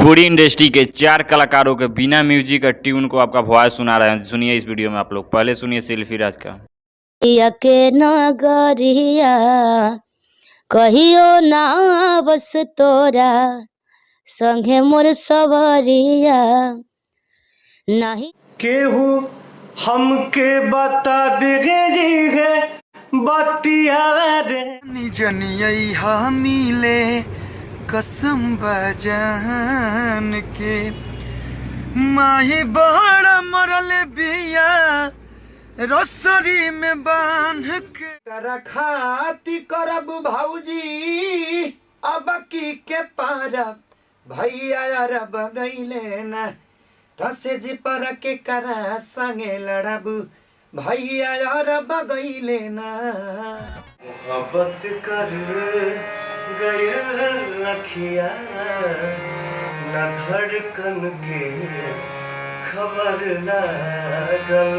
पूरी industry के 4 कलाकारों के बिना म्यूजिक और ट्यून को आपका वॉइस सुना रहे हैं। सुनिए इस वीडियो में आप लोग। पहले सुनिए सेल्फी राज का। के नगरिया कहियो ना बस तोरा संगे मोर सवरिया नहीं केहू हमके बता देगे जी है बतिया रे निजनियई मिले कसम बजान के माही बड़ा मरल बिया रसरी में बांध के खाती करब भाऊजी अब की के पारब भैया रब गईले ना धसे जी पर के करा संगे लड़ब भैया रब गईले ना मोहब्बत कर गए रखिया न धड़कन के खबर लागल